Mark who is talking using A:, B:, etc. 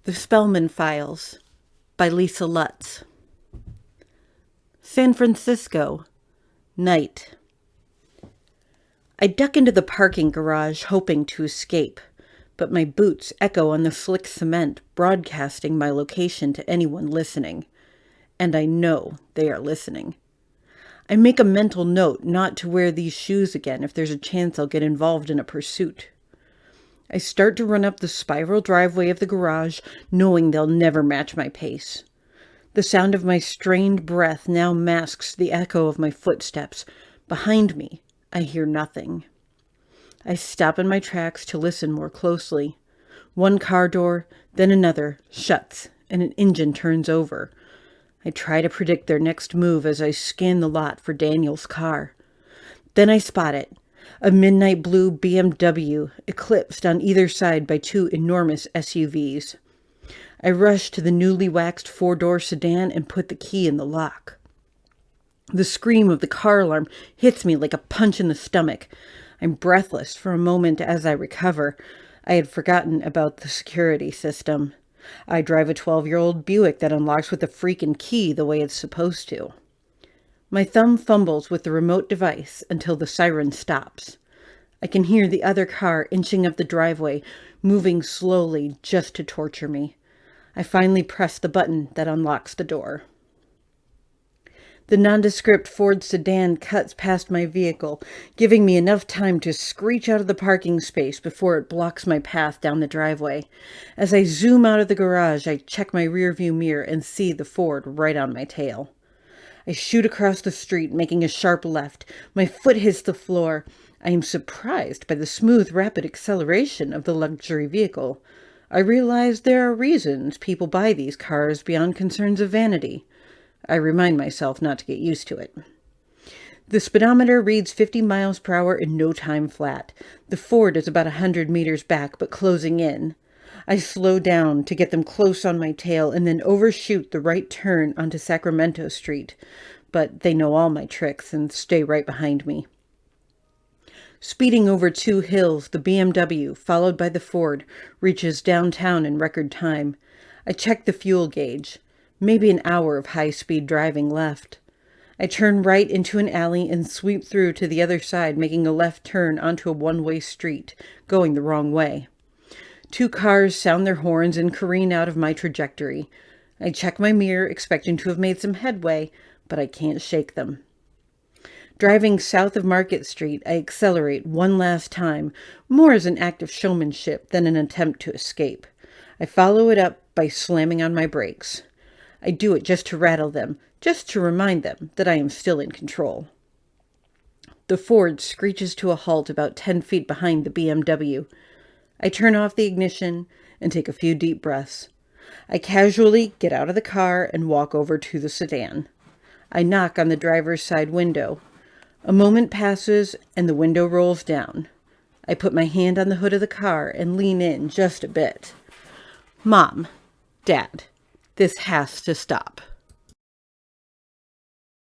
A: The Spellman Files by Lisa Lutz. San Francisco, night. I duck into the parking garage hoping to escape, but my boots echo on the slick cement, broadcasting my location to anyone listening. And I know they are listening. I make a mental note not to wear these shoes again if there's a chance I'll get involved in a pursuit. I start to run up the spiral driveway of the garage, knowing they'll never match my pace. The sound of my strained breath now masks the echo of my footsteps. Behind me, I hear nothing. I stop in my tracks to listen more closely. One car door, then another, shuts, and an engine turns over. I try to predict their next move as I scan the lot for Daniel's car. Then I spot it. A midnight blue BMW, eclipsed on either side by two enormous SUVs. I rush to the newly waxed four-door sedan and put the key in the lock. The scream of the car alarm hits me like a punch in the stomach. I'm breathless for a moment as I recover. I had forgotten about the security system. I drive a 12-year-old Buick that unlocks with a freaking key the way it's supposed to. My thumb fumbles with the remote device until the siren stops. I can hear the other car inching up the driveway, moving slowly just to torture me. I finally press the button that unlocks the door. The nondescript Ford sedan cuts past my vehicle, giving me enough time to screech out of the parking space before it blocks my path down the driveway. As I zoom out of the garage, I check my rearview mirror and see the Ford right on my tail. I shoot across the street, making a sharp left. My foot hits the floor. I am surprised by the smooth, rapid acceleration of the luxury vehicle. I realize there are reasons people buy these cars beyond concerns of vanity. I remind myself not to get used to it. The speedometer reads 50 miles per hour in no time flat. The Ford is about 100 meters back, but closing in. I slow down to get them close on my tail and then overshoot the right turn onto Sacramento Street. But they know all my tricks and stay right behind me. Speeding over two hills, the BMW, followed by the Ford, reaches downtown in record time. I check the fuel gauge. Maybe an hour of high-speed driving left. I turn right into an alley and sweep through to the other side, making a left turn onto a one-way street, going the wrong way. Two cars sound their horns and careen out of my trajectory. I check my mirror, expecting to have made some headway, but I can't shake them. Driving south of Market Street, I accelerate one last time, more as an act of showmanship than an attempt to escape. I follow it up by slamming on my brakes. I do it just to rattle them, just to remind them that I am still in control. The Ford screeches to a halt about 10 feet behind the BMW. I turn off the ignition and take a few deep breaths. I casually get out of the car and walk over to the sedan. I knock on the driver's side window. A moment passes and the window rolls down. I put my hand on the hood of the car and lean in just a bit. Mom, Dad, this has to stop.